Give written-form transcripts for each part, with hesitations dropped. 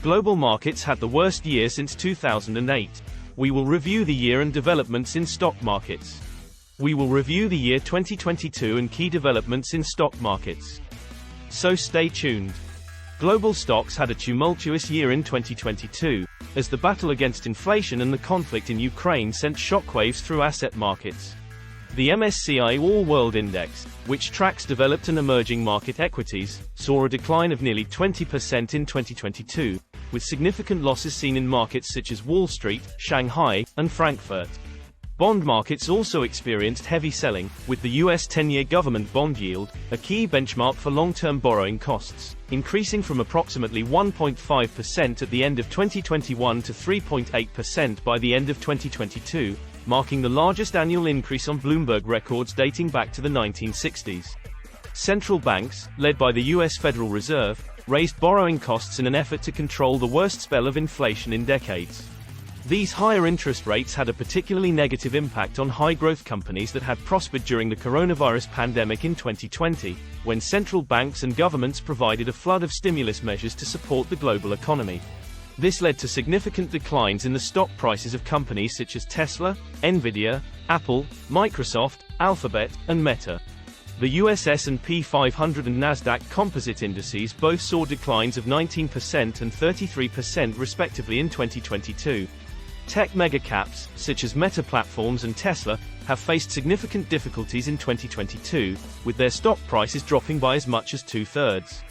Global markets had the worst year since 2008. We will review the year and developments in stock markets. We will review the year 2022 and key developments in stock markets. So stay tuned. Global stocks had a tumultuous year in 2022, as the battle against inflation and the conflict in Ukraine sent shockwaves through asset markets. The MSCI All World Index, which tracks developed and emerging market equities, saw a decline of nearly 20% in 2022, with significant losses seen in markets such as Wall Street, Shanghai, and Frankfurt. Bond markets also experienced heavy selling, with the US 10-year government bond yield, a key benchmark for long-term borrowing costs, increasing from approximately 1.5% at the end of 2021 to 3.8% by the end of 2022, marking the largest annual increase on Bloomberg records dating back to the 1960s. Central banks, led by the US Federal Reserve, raised borrowing costs in an effort to control the worst spell of inflation in decades. These higher interest rates had a particularly negative impact on high-growth companies that had prospered during the coronavirus pandemic in 2020, when central banks and governments provided a flood of stimulus measures to support the global economy. This led to significant declines in the stock prices of companies such as Tesla, Nvidia, Apple, Microsoft, Alphabet, and Meta. The US S&P 500 and Nasdaq Composite indices both saw declines of 19% and 33% respectively in 2022. Tech megacaps, such as Meta Platforms and Tesla, have faced significant difficulties in 2022, with their stock prices dropping by as much as two-thirds.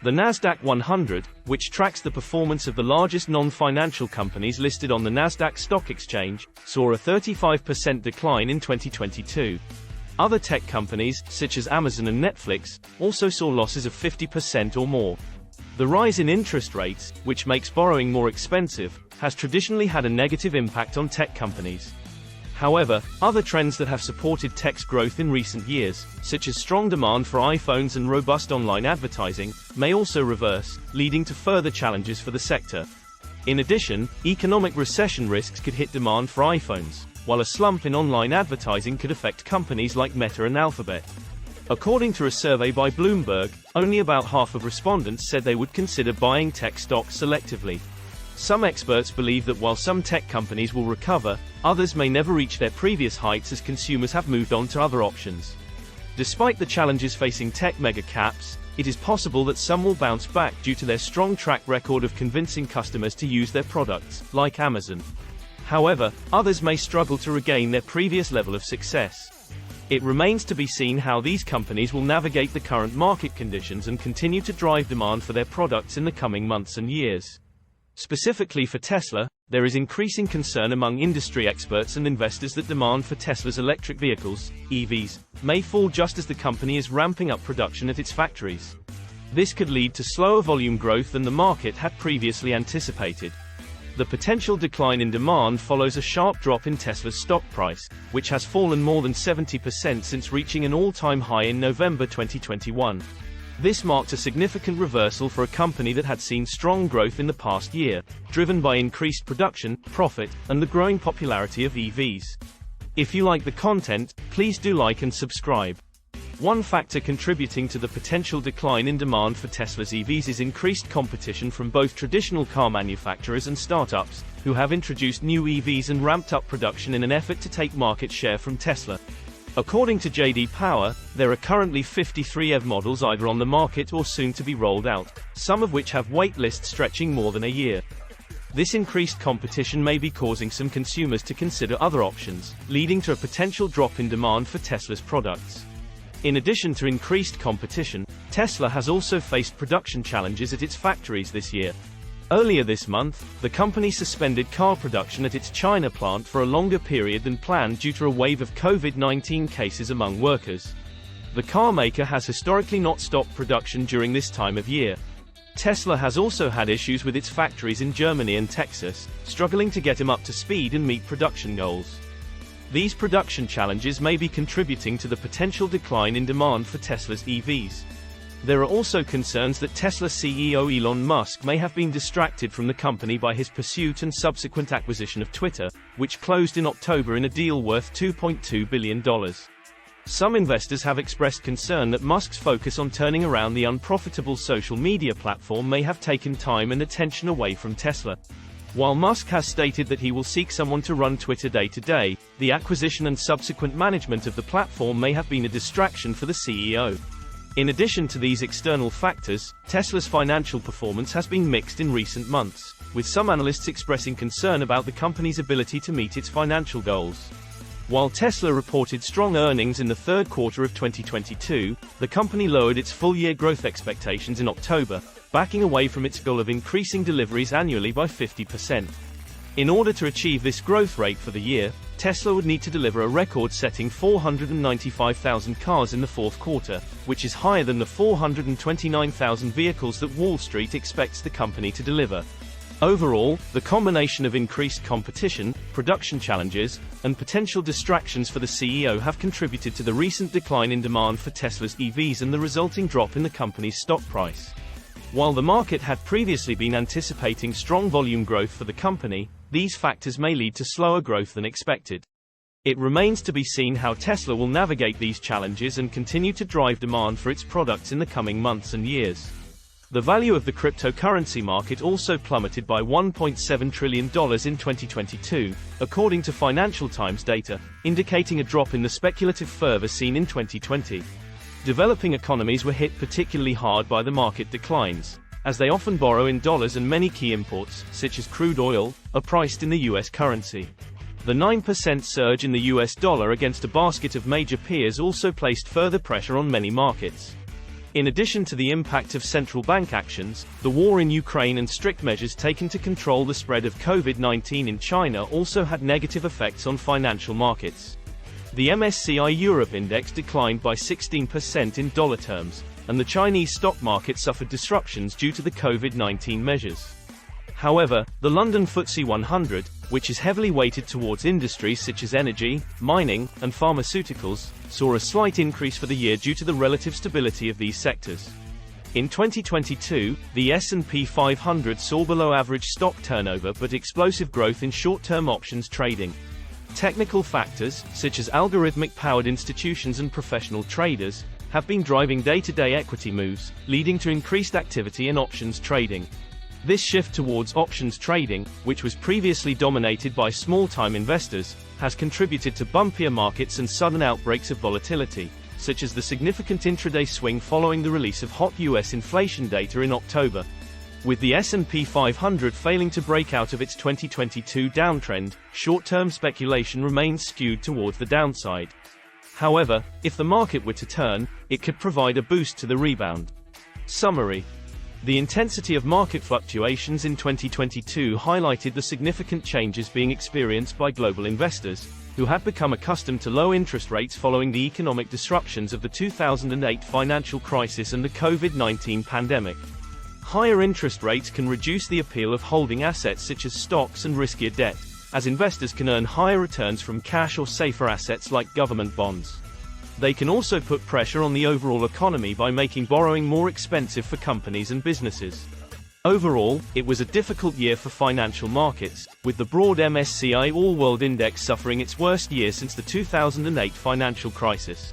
The Nasdaq 100, which tracks the performance of the largest non-financial companies listed on the Nasdaq Stock Exchange, saw a 35% decline in 2022. Other tech companies, such as Amazon and Netflix, also saw losses of 50% or more. The rise in interest rates, which makes borrowing more expensive, has traditionally had a negative impact on tech companies. However, other trends that have supported tech's growth in recent years, such as strong demand for iPhones and robust online advertising, may also reverse, leading to further challenges for the sector. In addition, economic recession risks could hit demand for iPhones, while a slump in online advertising could affect companies like Meta and Alphabet. According to a survey by Bloomberg, only about half of respondents said they would consider buying tech stocks selectively. Some experts believe that while some tech companies will recover, others may never reach their previous heights as consumers have moved on to other options. Despite the challenges facing tech mega caps, it is possible that some will bounce back due to their strong track record of convincing customers to use their products, like Amazon. However, others may struggle to regain their previous level of success. It remains to be seen how these companies will navigate the current market conditions and continue to drive demand for their products in the coming months and years. Specifically for Tesla, there is increasing concern among industry experts and investors that demand for Tesla's electric vehicles, EVs, may fall just as the company is ramping up production at its factories. This could lead to slower volume growth than the market had previously anticipated. The potential decline in demand follows a sharp drop in Tesla's stock price, which has fallen more than 70% since reaching an all-time high in November 2021. This marked a significant reversal for a company that had seen strong growth in the past year, driven by increased production, profit, and the growing popularity of EVs. If you like the content, please do like and subscribe. One factor contributing to the potential decline in demand for Tesla's EVs is increased competition from both traditional car manufacturers and startups, who have introduced new EVs and ramped up production in an effort to take market share from Tesla. According to JD Power, there are currently 53 EV models either on the market or soon to be rolled out, some of which have wait lists stretching more than a year. This increased competition may be causing some consumers to consider other options, leading to a potential drop in demand for Tesla's products. In addition to increased competition, Tesla has also faced production challenges at its factories this year. Earlier this month, the company suspended car production at its China plant for a longer period than planned due to a wave of COVID-19 cases among workers. The car maker has historically not stopped production during this time of year. Tesla has also had issues with its factories in Germany and Texas, struggling to get them up to speed and meet production goals. These production challenges may be contributing to the potential decline in demand for Tesla's EVs. There are also concerns that Tesla CEO Elon Musk may have been distracted from the company by his pursuit and subsequent acquisition of Twitter, which closed in October in a deal worth $2.2 billion. Some investors have expressed concern that Musk's focus on turning around the unprofitable social media platform may have taken time and attention away from Tesla. While Musk has stated that he will seek someone to run Twitter day-to-day, the acquisition and subsequent management of the platform may have been a distraction for the CEO. In addition to these external factors, Tesla's financial performance has been mixed in recent months, with some analysts expressing concern about the company's ability to meet its financial goals. While Tesla reported strong earnings in the third quarter of 2022, the company lowered its full-year growth expectations in October, backing away from its goal of increasing deliveries annually by 50%. In order to achieve this growth rate for the year, Tesla would need to deliver a record-setting 495,000 cars in the fourth quarter, which is higher than the 429,000 vehicles that Wall Street expects the company to deliver. Overall, the combination of increased competition, production challenges, and potential distractions for the CEO have contributed to the recent decline in demand for Tesla's EVs and the resulting drop in the company's stock price. While the market had previously been anticipating strong volume growth for the company, these factors may lead to slower growth than expected. It remains to be seen how Tesla will navigate these challenges and continue to drive demand for its products in the coming months and years. The value of the cryptocurrency market also plummeted by $1.7 trillion in 2022, according to Financial Times data, indicating a drop in the speculative fervor seen in 2020. Developing economies were hit particularly hard by the market declines, as they often borrow in dollars and many key imports, such as crude oil, are priced in the US currency. The 9% surge in the US dollar against a basket of major peers also placed further pressure on many markets. In addition to the impact of central bank actions, the war in Ukraine and strict measures taken to control the spread of COVID-19 in China also had negative effects on financial markets. The MSCI Europe index declined by 16% in dollar terms, and the Chinese stock market suffered disruptions due to the COVID-19 measures. However, the London FTSE 100, which is heavily weighted towards industries such as energy, mining, and pharmaceuticals, saw a slight increase for the year due to the relative stability of these sectors. In 2022, the S&P 500 saw below-average stock turnover but explosive growth in short-term options trading. Technical factors, such as algorithmic-powered institutions and professional traders, have been driving day-to-day equity moves, leading to increased activity in options trading. This shift towards options trading, which was previously dominated by small-time investors, has contributed to bumpier markets and sudden outbreaks of volatility, such as the significant intraday swing following the release of hot US inflation data in October. With the S&P 500 failing to break out of its 2022 downtrend, short-term speculation remains skewed towards the downside. However, if the market were to turn, it could provide a boost to the rebound. Summary. The intensity of market fluctuations in 2022 highlighted the significant changes being experienced by global investors, who had become accustomed to low interest rates following the economic disruptions of the 2008 financial crisis and the COVID-19 pandemic. Higher interest rates can reduce the appeal of holding assets such as stocks and riskier debt, as investors can earn higher returns from cash or safer assets like government bonds. They can also put pressure on the overall economy by making borrowing more expensive for companies and businesses. Overall, it was a difficult year for financial markets, with the broad MSCI All World Index suffering its worst year since the 2008 financial crisis.